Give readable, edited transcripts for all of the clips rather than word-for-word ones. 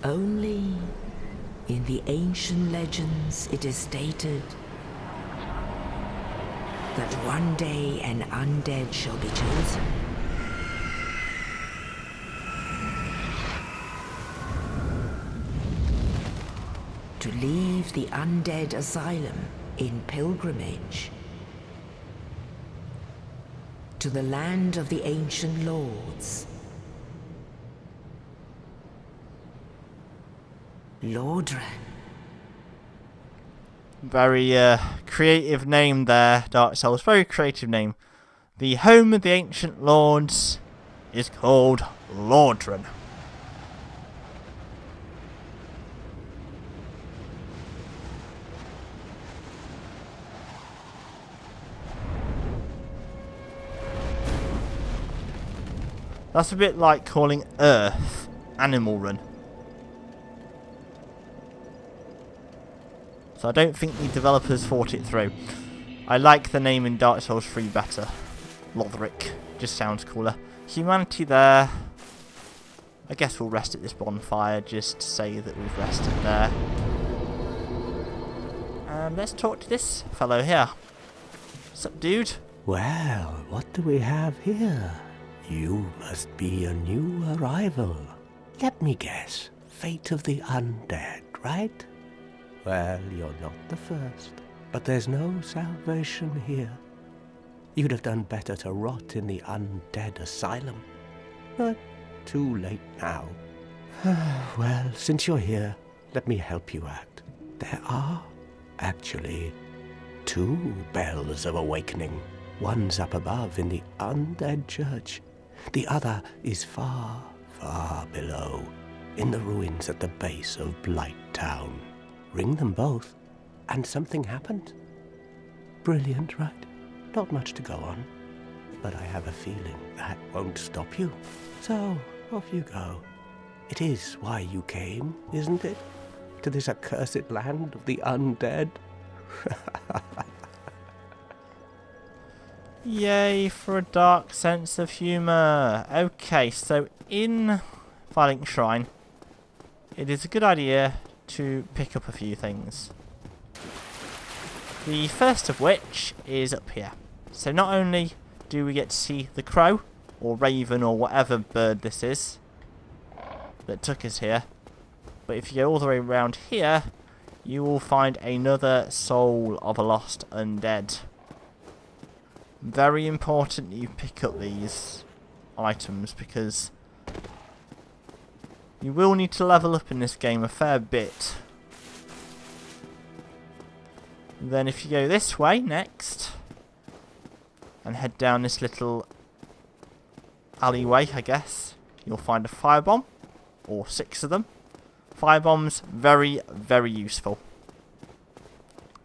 Only in the ancient legends it is stated that one day an undead shall be chosen. To leave the undead asylum in pilgrimage to the land of the ancient lords. Lordran. Very creative name there, Dark Souls. Very creative name. The home of the ancient lords is called Lordran. That's a bit like calling Earth Animal Run. So I don't think the developers thought it through. I like the name in Dark Souls 3 better. Lothric. Just sounds cooler. Humanity there. I guess we'll rest at this bonfire just to say that we've rested there. And let's talk to this fellow here. What's up, dude? Well, what do we have here? You must be a new arrival. Let me guess. Fate of the undead, right? Well, you're not the first. But there's no salvation here. You'd have done better to rot in the undead asylum. But too late now. Well, since you're here, let me help you out. There are, actually, 2 bells of awakening. One's up above in the undead church. The other is far, far below, in the ruins at the base of Blight Town. Ring them both, and something happened. Brilliant, right? Not much to go on, but I have a feeling that won't stop you. So, off you go. It is why you came, isn't it? To this accursed land of the undead? Yay for a dark sense of humour. Okay, so in Firelink Shrine, it is a good idea to pick up a few things. The first of which is up here. So not only do we get to see the crow, or raven, or whatever bird this is that took us here, but if you go all the way around here, you will find another soul of a lost undead. Very important that you pick up these items because you will need to level up in this game a fair bit. Then if you go this way next and head down this little alleyway, I guess, you'll find a firebomb, or 6 of them. Firebombs, very, very useful.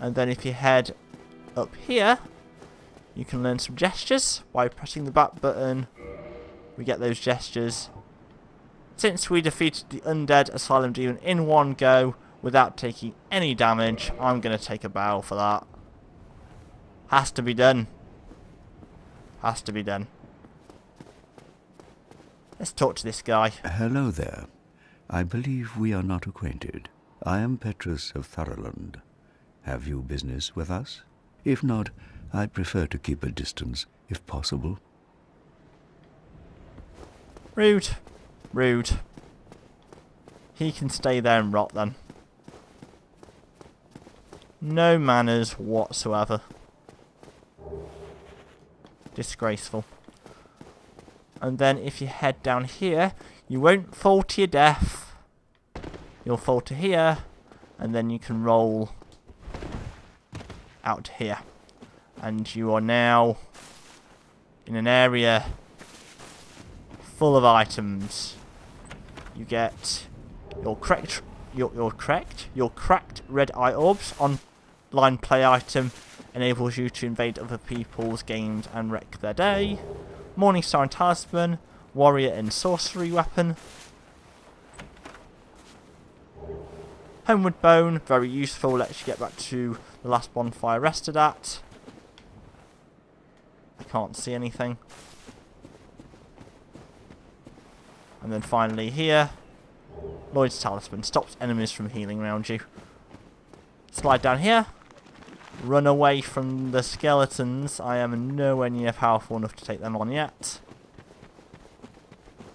And then if you head up here, you can learn some gestures. By pressing the back button, we get those gestures. Since we defeated the undead asylum demon in one go without taking any damage, I'm going to take a bow for that. Has to be done. Has to be done. Let's talk to this guy. Hello there. I believe we are not acquainted. I am Petrus of Thurland. Have you business with us? If not, I prefer to keep a distance, if possible. Rude. Rude. He can stay there and rot then. No manners whatsoever. Disgraceful. And then if you head down here, you won't fall to your death. You'll fall to here, and then you can roll out to here. And you are now in an area full of items. You get your cracked red eye orbs. Online play item enables you to invade other people's games and wreck their day. Morningstar and Talisman, warrior and sorcery weapon. Homeward Bone, very useful, lets you get back to the last bonfire rested at. I can't see anything. And then finally here, Lloyd's Talisman. Stops enemies from healing around you. Slide down here. Run away from the skeletons. I am nowhere near powerful enough to take them on yet.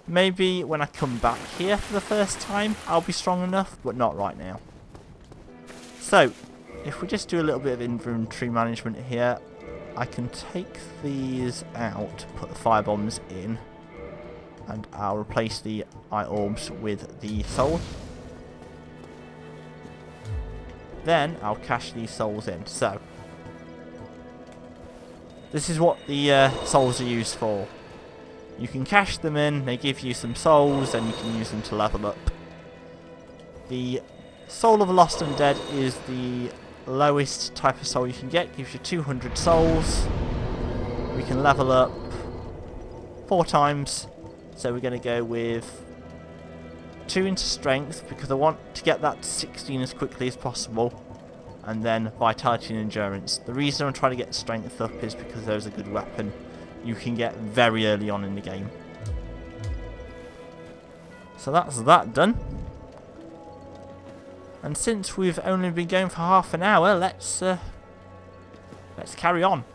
Maybe when I come back here for the first time, I'll be strong enough, but not right now. So, if we just do a little bit of inventory management here, I can take these out, put the fire bombs in, and I'll replace the eye orbs with the soul. Then I'll cash these souls in. So, this is what the souls are used for. You can cash them in, they give you some souls, and you can use them to level up. The Soul of a Lost Undead is the lowest type of soul you can get, gives you 200 souls. We can level up 4 times, so we're going to go with 2 into strength, because I want to get that to 16 as quickly as possible, and then vitality and endurance. The reason I'm trying to get strength up is because there's a good weapon you can get very early on in the game. So that's that done. And since we've only been going for half an hour, let's carry on.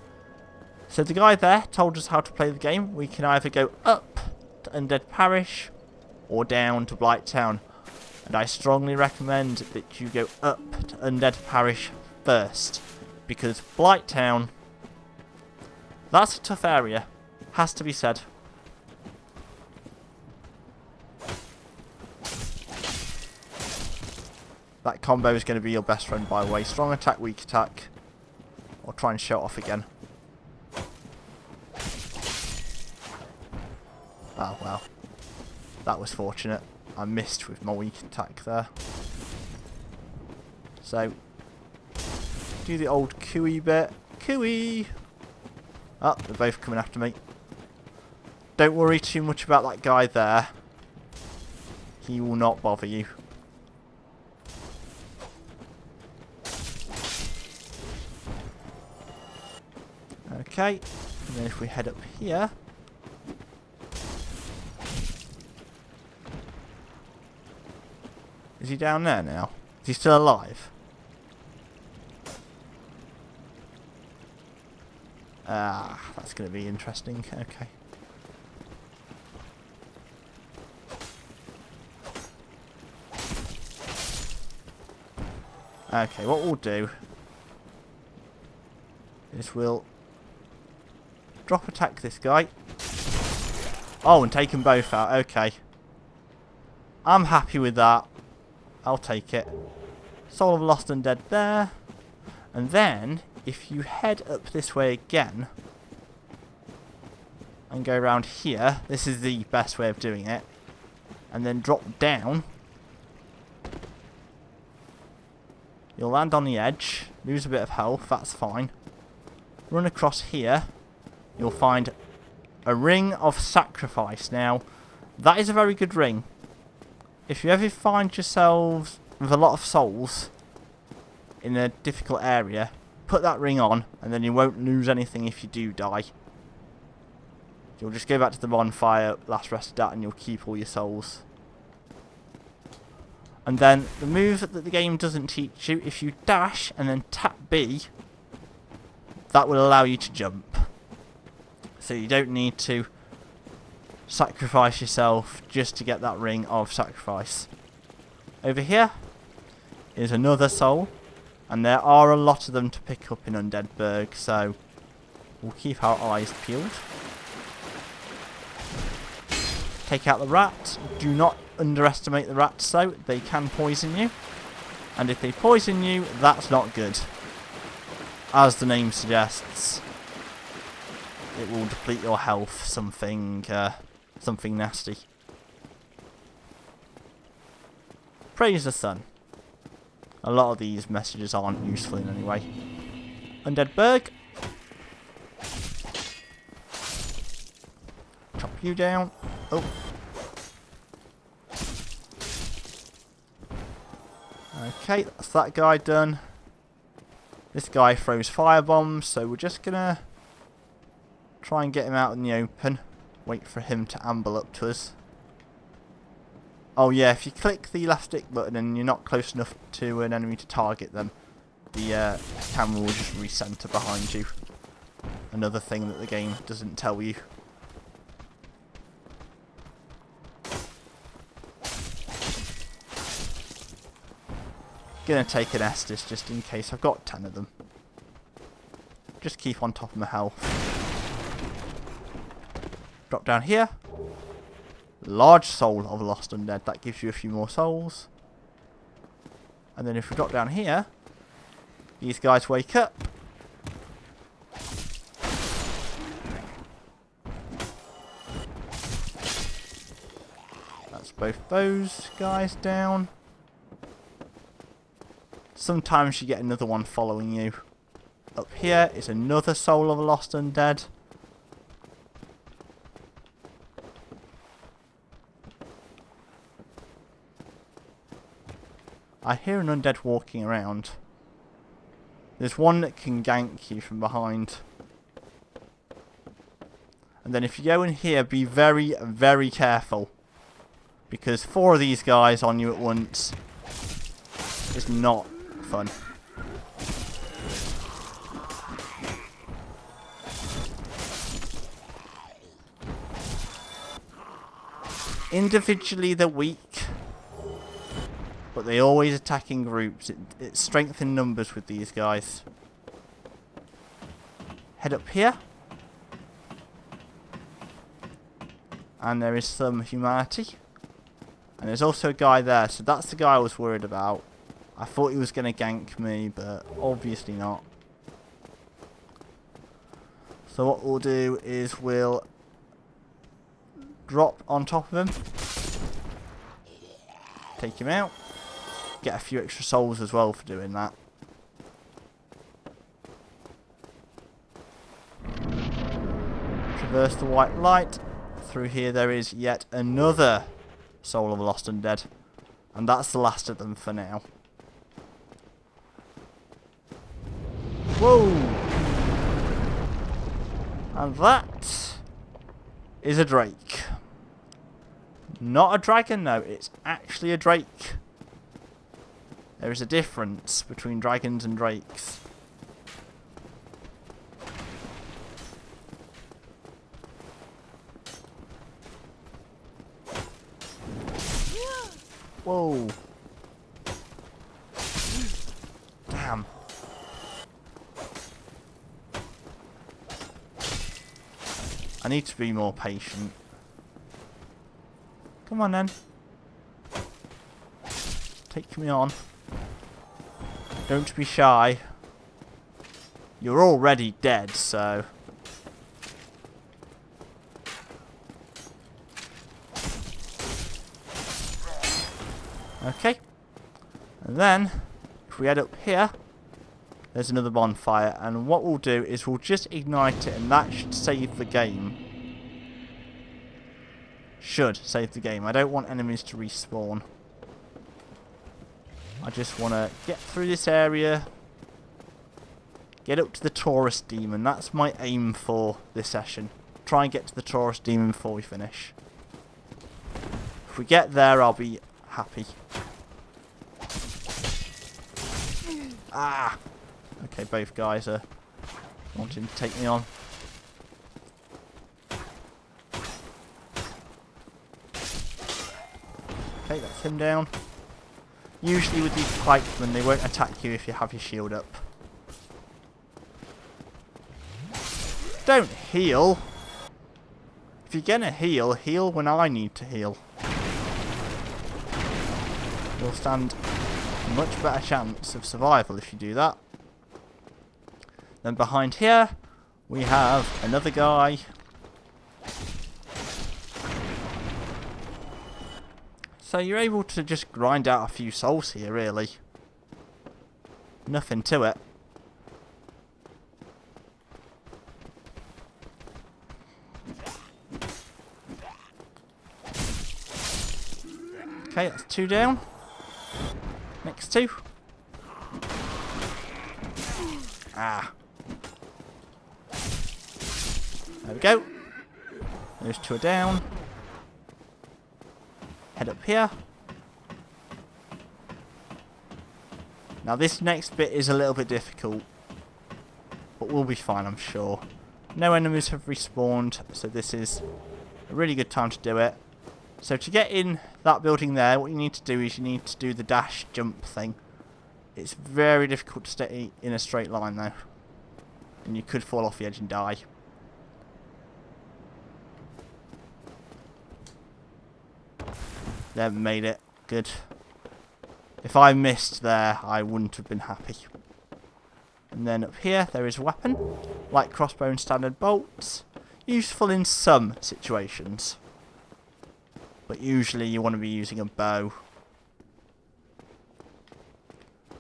So the guy there told us how to play the game. We can either go up to Undead Parish or down to Blighttown. And I strongly recommend that you go up to Undead Parish first, because Blighttown, that's a tough area, has to be said. That combo is going to be your best friend, by the way. Strong attack, weak attack. Or try and show it off again. Oh, well. That was fortunate. I missed with my weak attack there. So, do the old cooey bit. Cooey! Oh, they're both coming after me. Don't worry too much about that guy there. He will not bother you. Okay, and then if we head up here, is he down there now? Is he still alive? Ah, that's going to be interesting. Okay. Okay, what we'll do is we'll drop attack this guy. Oh, and take them both out. Okay. I'm happy with that. I'll take it. Soul of Lost Undead there. And then, if you head up this way again, and go around here, this is the best way of doing it, and then drop down, you'll land on the edge, lose a bit of health, that's fine. Run across here, you'll find a ring of sacrifice. Now, that is a very good ring. If you ever find yourselves with a lot of souls in a difficult area, put that ring on, and then you won't lose anything if you do die. You'll just go back to the bonfire, last rested at, and you'll keep all your souls. And then, the move that the game doesn't teach you, if you dash and then tap B, that will allow you to jump. So you don't need to sacrifice yourself just to get that ring of sacrifice. Over here is another soul, and there are a lot of them to pick up in Undead Burg, so we'll keep our eyes peeled. Take out the rat. Do not underestimate the rats though, they can poison you. And if they poison you, that's not good. As the name suggests, it will deplete your health, something nasty. Praise the sun. A lot of these messages aren't useful in any way. Undead Burg. Chop you down. Oh. Okay, that's that guy done. This guy throws fire bombs, so we're just gonna try and get him out in the open. Wait for him to amble up to us. Oh yeah, if you click the left stick button and you're not close enough to an enemy to target them, the camera will just recenter behind you. Another thing that the game doesn't tell you. Gonna take an Estus just in case. I've got 10 of them. Just keep on top of my health. Drop down here. Large soul of a lost undead. That gives you a few more souls. And then if we drop down here, these guys wake up. That's both those guys down. Sometimes you get another one following you. Up here is another soul of a lost undead. I hear an undead walking around. There's one that can gank you from behind. And then if you go in here, be very, very careful. Because 4 of these guys on you at once is not fun. Individually they're weak, but they always attack in groups. It's strength in numbers with these guys. Head up here. And there is some humanity. And there's also a guy there, so that's the guy I was worried about. I thought he was going to gank me, but obviously not. So what we'll do is we'll drop on top of him. Take him out. Get a few extra souls as well for doing that. Traverse the white light. Through here there is yet another soul of a lost undead. And that's the last of them for now. Whoa! And that is a drake. Not a dragon though, it's actually a drake. There is a difference between dragons and drakes. Whoa. Damn. I need to be more patient. Come on then. Take me on. Don't be shy. You're already dead, so... Okay. And then, if we head up here, there's another bonfire. And what we'll do is we'll just ignite it, and that should save the game. Should save the game. I don't want enemies to respawn. I just want to get through this area. Get up to the Taurus demon. That's my aim for this session. Try and get to the Taurus demon before we finish. If we get there, I'll be happy. Ah! Okay, both guys are wanting to take me on. Okay, that's him down. Usually with these pikemen, they won't attack you if you have your shield up. Don't heal! If you're gonna heal, heal when I need to heal. You'll stand a much better chance of survival if you do that. Then behind here, we have another guy. So you're able to just grind out a few souls here, really. Nothing to it. Okay, that's 2 down. Next 2. Ah. There we go. Those 2 are down. head up here. Now this next bit is a little bit difficult, but we'll be fine, I'm sure. No enemies have respawned, so this is a really good time to do it. So to get in that building there, what you need to do is you need to do the dash jump thing. It's very difficult to stay in a straight line though, and you could fall off the edge and die. There, made it. Good. If I missed there, I wouldn't have been happy. And then up here, there is a weapon. Light crossbow and standard bolts. Useful in some situations. But usually you want to be using a bow.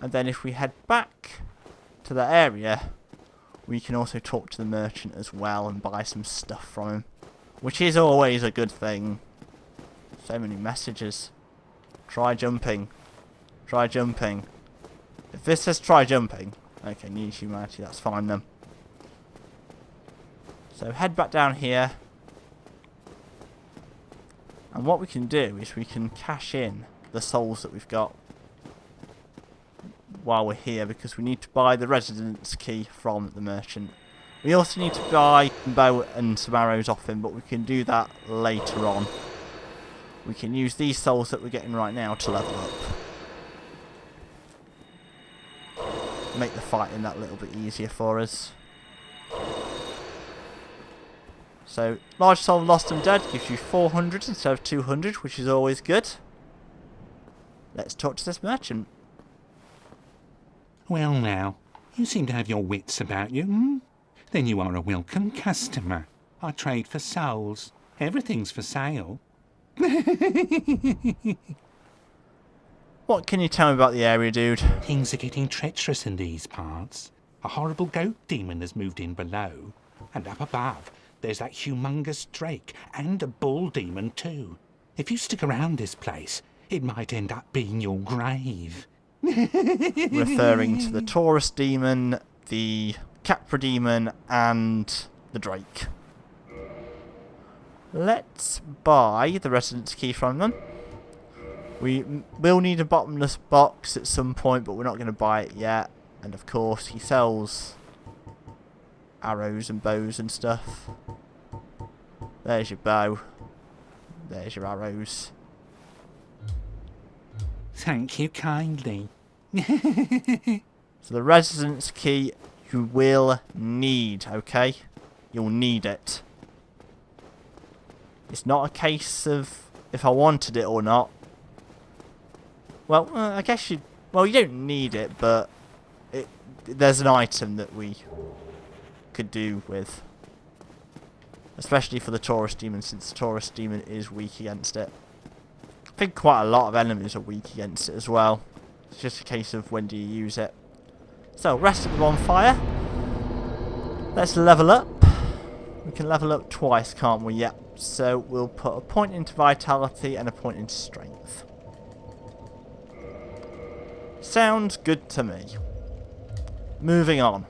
And then if we head back to that area, we can also talk to the merchant as well and buy some stuff from him. Which is always a good thing. So many messages. Try jumping. Try jumping. If this says try jumping, okay, need humanity, that's fine then. So head back down here. And what we can do is we can cash in the souls that we've got while we're here, because we need to buy the residence key from the merchant. We also need to buy a bow and some arrows off him, but we can do that later on. We can use these souls that we're getting right now to level up. Make the fighting that little bit easier for us. So, large soul lost and dead gives you 400 instead of 200, which is always good. Let's talk to this merchant. Well now, you seem to have your wits about you, hmm? Then you are a welcome customer. I trade for souls. Everything's for sale. What can you tell me about the area, dude? Things are getting treacherous in these parts. A horrible goat demon has moved in below. And up above, there's that humongous drake and a bull demon too. If you stick around this place, it might end up being your grave. Referring to the Taurus demon, the Capra demon, and the drake. Let's buy the residence key from them. We will need a bottomless box at some point, but we're not going to buy it yet. And of course, he sells arrows and bows and stuff. There's your bow. There's your arrows. Thank you kindly. So the residence key you will need, okay? You'll need it. It's not a case of if I wanted it or not. Well, I guess you... Well, you don't need it, but there's an item that we could do with. Especially for the Taurus demon, since the Taurus demon is weak against it. I think quite a lot of enemies are weak against it as well. It's just a case of when do you use it. So, rest of the bonfire. Let's level up. We can level up twice, can't we? Yep. So, we'll put a point into vitality and a point into strength. Sounds good to me. Moving on.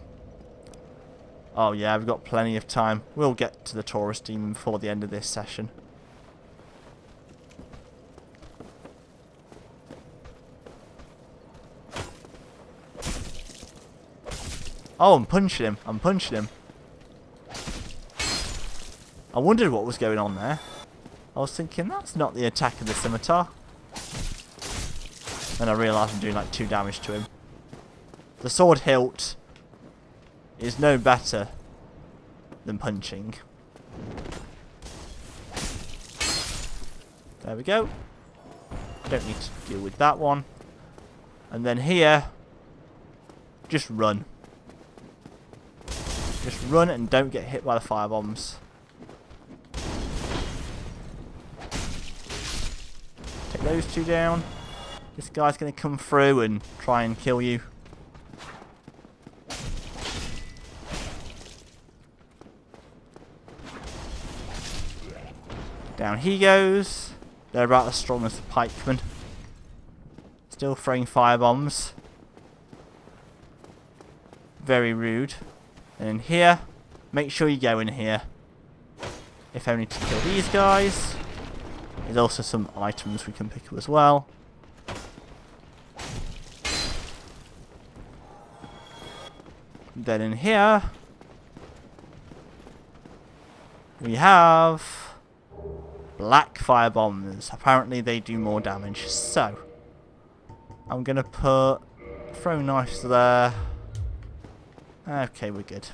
Oh yeah, we've got plenty of time. We'll get to the Taurus demon before the end of this session. Oh, I'm punching him. I'm punching him. I wondered what was going on there. I was thinking, that's not the attack of the scimitar. And I realised I'm doing like 2 damage to him. The sword hilt is no better than punching. There we go. Don't need to deal with that one. And then here, just run. Just run and don't get hit by the firebombs. Take those 2 down. This guy's going to come through and try and kill you. Down he goes. They're about as strong as the pikemen. Still throwing firebombs. Very rude. And in here, make sure you go in here. If only to kill these guys. There's also some items we can pick up as well. Then in here we have black fire bombs. Apparently they do more damage. So I'm gonna put throwing knives there. Okay, we're good.